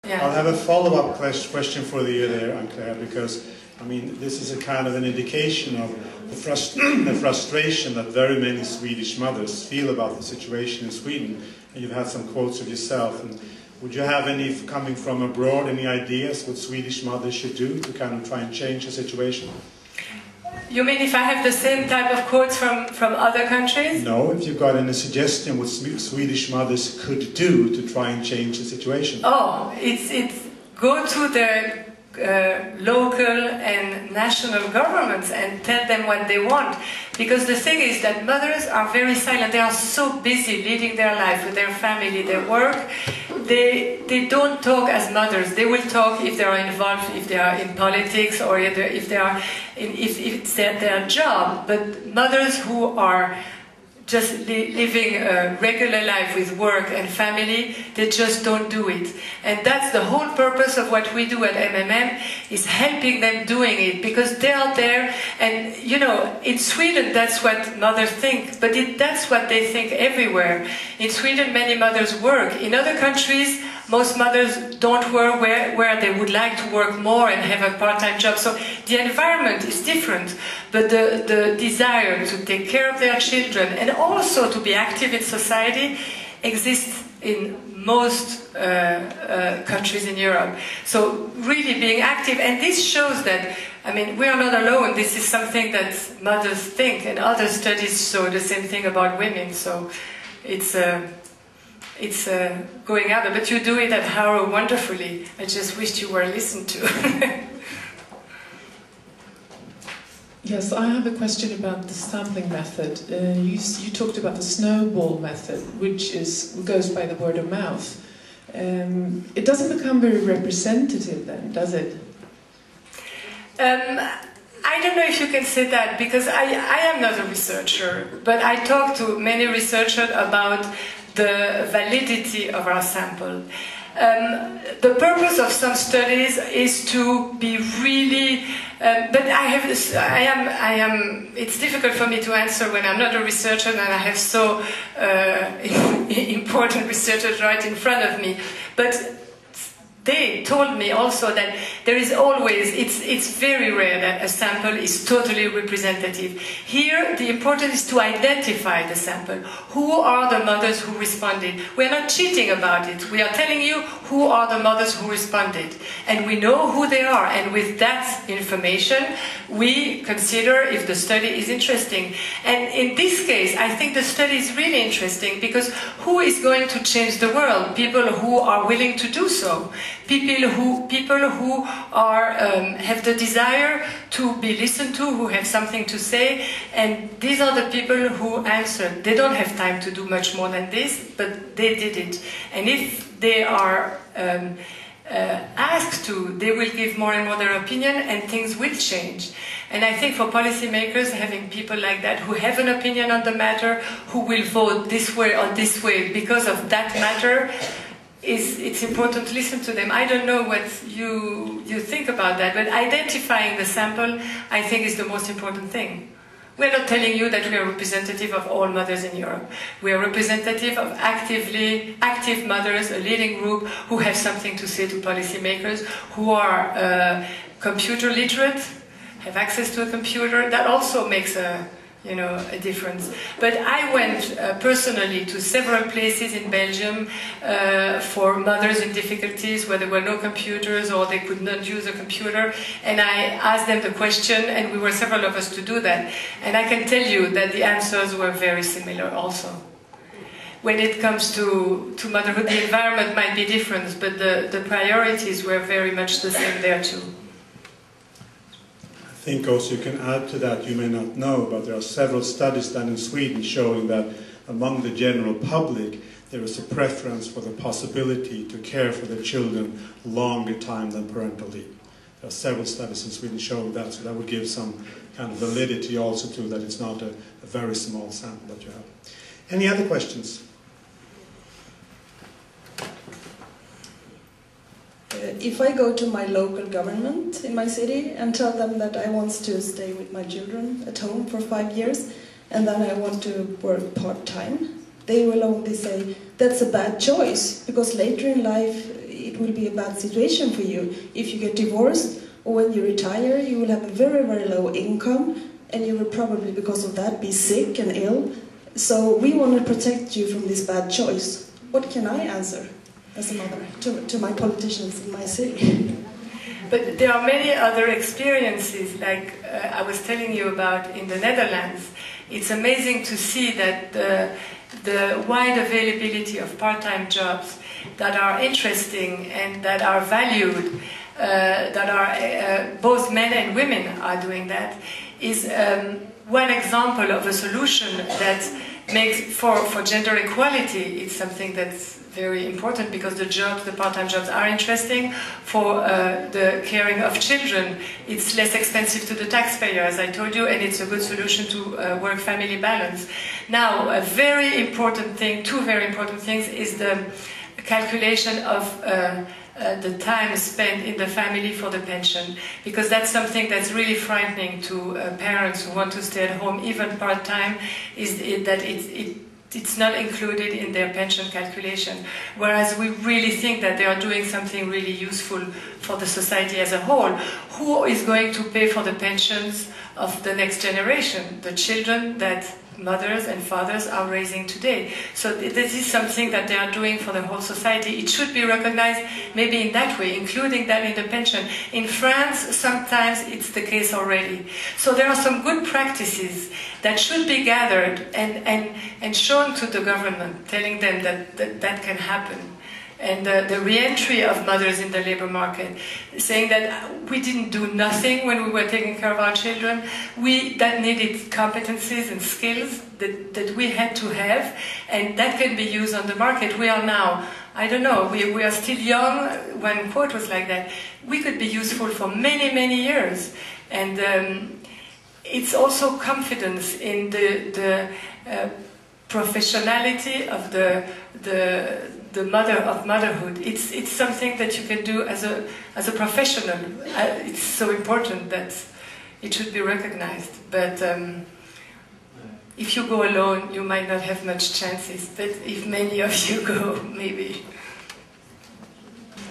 Yeah. I'll have a follow-up question for you there, Anne-Claire, because I mean, this is a kind of an indication of the frustration that very many Swedish mothers feel about the situation in Sweden. And you've had some quotes of yourself. And would you have any, coming from abroad, any ideas what Swedish mothers should do to kind of try and change the situation? You mean if I have the same type of quotes from other countries? No, if you've got any suggestion what Swedish mothers could do to try and change the situation. Oh, it's go to their local and national governments and tell them what they want. Because the thing is that mothers are very silent. They are so busy leading their life with their family, their work. They don't talk as mothers. They will talk if they are involved, if they are in politics, or if they are if it's their job. But mothers who are just living a regular life with work and family, they just don't do it. And that's the whole purpose of what we do at MMM, is helping them doing it, because they are there. And you know, in Sweden that's what mothers think, but that's what they think everywhere. In Sweden many mothers work. In other countries most mothers don't work where they would like to work more and have a part-time job. So the environment is different, but the desire to take care of their children and also to be active in society exists in most countries in Europe. So really being active, and this shows that, I mean, we are not alone. This is something that mothers think, and other studies show the same thing about women. So it's going out there, but you do it at Haro wonderfully. I just wished you were listened to. Yes, I have a question about the sampling method. You talked about the snowball method, which goes by the word of mouth. It doesn't become very representative then, does it? I don't know if you can say that, because I am not a researcher, but I talk to many researchers about the validity of our sample. The purpose of some studies is to be really, but it's difficult for me to answer when I'm not a researcher and I have so important researchers right in front of me. But they told me also that there is always, it's very rare that a sample is totally representative. Here, the important is to identify the sample. Who are the mothers who responded? We're not cheating about it. We are telling you who are the mothers who responded. And we know who they are. And with that information, we consider if the study is interesting. And in this case, I think the study is really interesting, because who is going to change the world? People who are willing to do so. People who are have the desire to be listened to, who have something to say, and these are the people who answered. They don't have time to do much more than this, but they did it. And if they are asked to, they will give more and more their opinion, and things will change. And I think for policymakers, having people like that who have an opinion on the matter, who will vote this way or this way because of that matter, it's important to listen to them. I don't know what you think about that, but identifying the sample, I think, is the most important thing. We're not telling you that we are representative of all mothers in Europe. We are representative of active mothers, a leading group who have something to say to policymakers, who are computer literate, have access to a computer. That also makes a difference. But I went personally to several places in Belgium for mothers in difficulties where there were no computers or they could not use a computer, and I asked them the question, and we were several of us to do that, and I can tell you that the answers were very similar also. When it comes to motherhood, the environment might be different, but the priorities were very much the same there too. I think also you can add to that, you may not know, but there are several studies done in Sweden showing that among the general public there is a preference for the possibility to care for the children longer time than parental leave. There are several studies in Sweden showing that, so that would give some kind of validity also to that it's not a very small sample that you have. Any other questions? If I go to my local government in my city and tell them that I want to stay with my children at home for 5 years and then I want to work part-time, they will only say, that's a bad choice, because later in life it will be a bad situation for you. If you get divorced or when you retire, you will have a very, very low income, and you will probably, because of that, be sick and ill. So we want to protect you from this bad choice. What can I answer as a mother to my politicians in my city? But there are many other experiences, like I was telling you about in the Netherlands. It's amazing to see that the wide availability of part-time jobs that are interesting and that are valued, that are both men and women are doing that, is one example of a solution that makes for gender equality. It's something that's very important because the part-time jobs are interesting. For the caring of children, it's less expensive to the taxpayer, as I told you, and it's a good solution to work-family balance. Now, a very important thing, two very important things, is the calculation of the time spent in the family for the pension, because that's something that's really frightening to parents who want to stay at home, even part-time, is that it's not included in their pension calculation, whereas we really think that they are doing something really useful for the society as a whole. Who is going to pay for the pensions of the next generation? The children that mothers and fathers are raising today. So this is something that they are doing for the whole society. It should be recognized maybe in that way, including that in the pension. In France, sometimes it's the case already. So there are some good practices that should be gathered and shown to the government, telling them that can happen. And the re-entry of mothers in the labor market, saying that we didn't do nothing when we were taking care of our children, that needed competencies and skills that we had to have, and that can be used on the market. We are now, I don't know, we are still young. One quote was like that: we could be useful for many, many years. And it's also confidence in the professionality of the motherhood. It's something that you can do as a professional. It's so important that it should be recognized. But if you go alone, you might not have much chances. But if many of you go, maybe.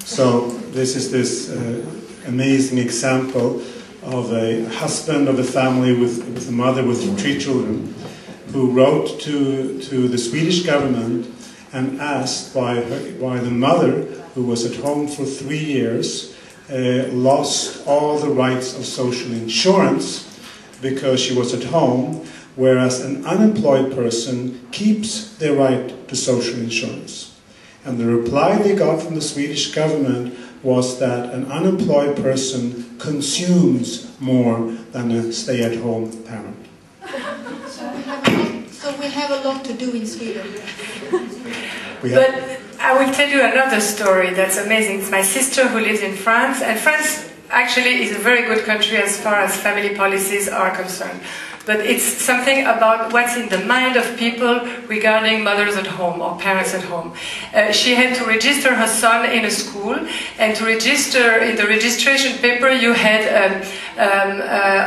So this is this amazing example of a husband of a family with a mother with 3 children, who wrote to the Swedish government and asked why the mother, who was at home for 3 years, lost all the rights of social insurance because she was at home, whereas an unemployed person keeps their right to social insurance. And the reply they got from the Swedish government was that an unemployed person consumes more than a stay-at-home parent. So we have a lot to do in Sweden. But I will tell you another story that's amazing. It's my sister who lives in France, and France actually is a very good country as far as family policies are concerned. But it's something about what's in the mind of people regarding mothers at home or parents at home. She had to register her son in a school, and to register in the registration paper you had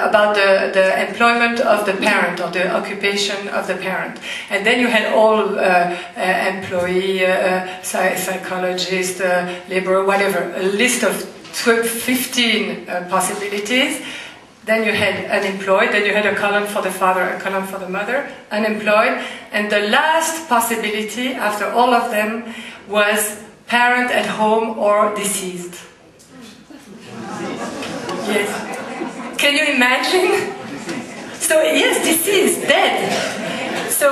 about the employment of the parent or the occupation of the parent. And then you had all employee, psychologist, laborer, whatever, a list of 15 possibilities. Then you had unemployed, then you had a column for the father, a column for the mother, unemployed, and the last possibility after all of them was parent at home or deceased. Yes. Can you imagine? So yes, deceased, dead. So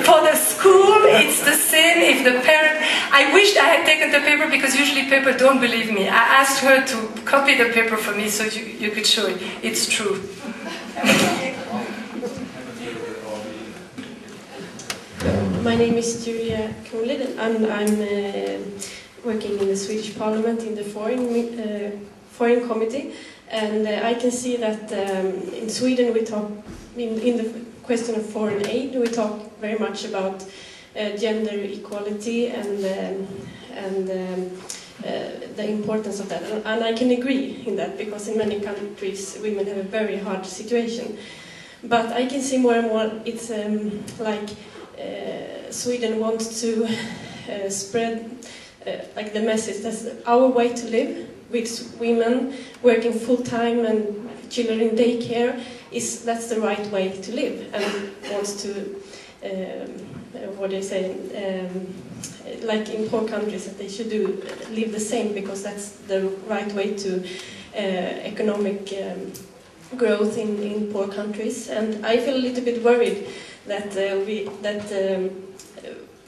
for the school, it's the same. If the parent, I wished I had taken the paper, because usually people don't believe me. I asked her to copy the paper for me so you could show it. It's true. My name is Julia Kronlid, and I'm working in the Swedish Parliament in the Foreign Committee. And I can see that in Sweden we talk, in the question of foreign aid, we talk very much about gender equality and the importance of that. And I can agree in that, because in many countries women have a very hard situation. But I can see more and more it's like Sweden wants to spread like the message that's our way to live, with women working full time and children in daycare, that's the right way to live, and wants to what do you say, like in poor countries, that they should live the same, because that's the right way to economic growth in poor countries. And I feel a little bit worried that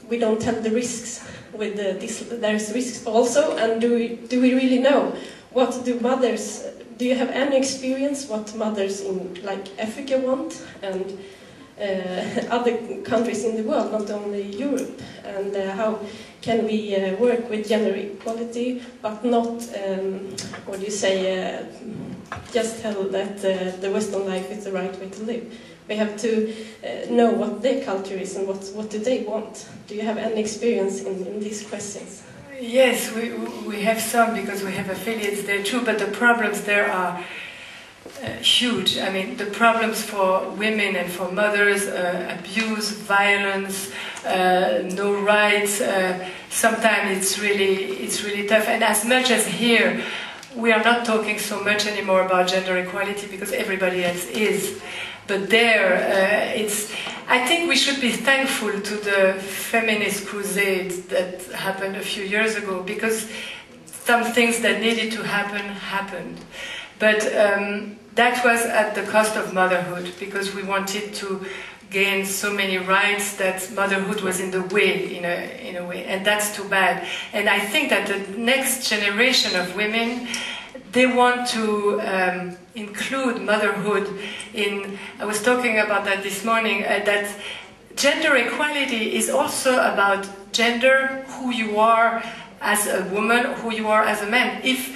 we don't tell the risks with this. There's risks also, and do we really know what do mothers? Do you have any experience what mothers in like Africa want, and other countries in the world, not only Europe? And how can we work with gender equality, but not, what do you say, just tell that the Western life is the right way to live? We have to know what their culture is and what do they want. Do you have any experience in these questions? Yes, we have some, because we have affiliates there too, but the problems there are huge. I mean, the problems for women and for mothers, abuse, violence, no rights, sometimes it's really tough. And as much as here, we are not talking so much anymore about gender equality because everybody else is. But there, I think we should be thankful to the feminist crusade that happened a few years ago, because some things that needed to happen, happened. But that was at the cost of motherhood, because we wanted to gain so many rights that motherhood was in the way, in a way, and that's too bad. And I think that the next generation of women, they want to include motherhood in. I was talking about that this morning, that gender equality is also about gender, who you are as a woman, who you are as a man. If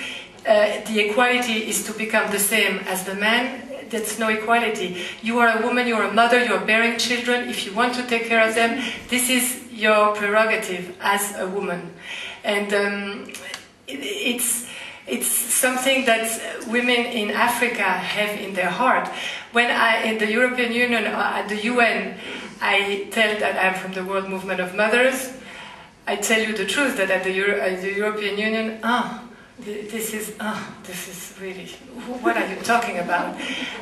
the equality is to become the same as the man, that's no equality. You are a woman, you are a mother, you are bearing children. If you want to take care of them, this is your prerogative as a woman. And it's something that women in Africa have in their heart. When in the European Union, at the UN, I tell that I'm from the World Movement of Mothers, I tell you the truth, that at the European Union, this is really, what are you talking about?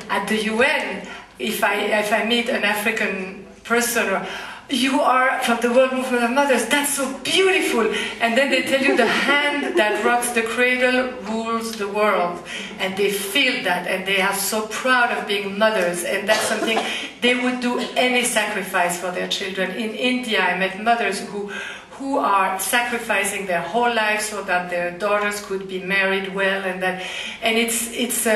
At the UN, if I meet an African person, or you are from the World Movement of Mothers, that's so beautiful. And then they tell you the hand that rocks the cradle rules the world. And they feel that, and they are so proud of being mothers. And that's something, they would do any sacrifice for their children. In India, I met mothers who are sacrificing their whole lives so that their daughters could be married well, and it's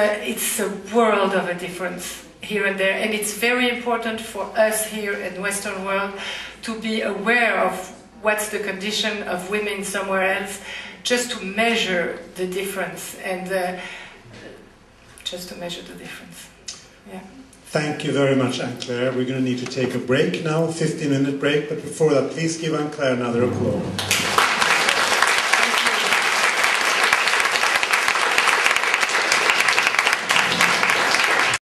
a world of a difference here and there. And it's very important for us here in the Western world to be aware of what's the condition of women somewhere else, just to measure the difference, and just to measure the difference. Yeah. Thank you very much, Anne-Claire. We're going to need to take a break now, 15-minute break, but before that, please give Anne-Claire another applause.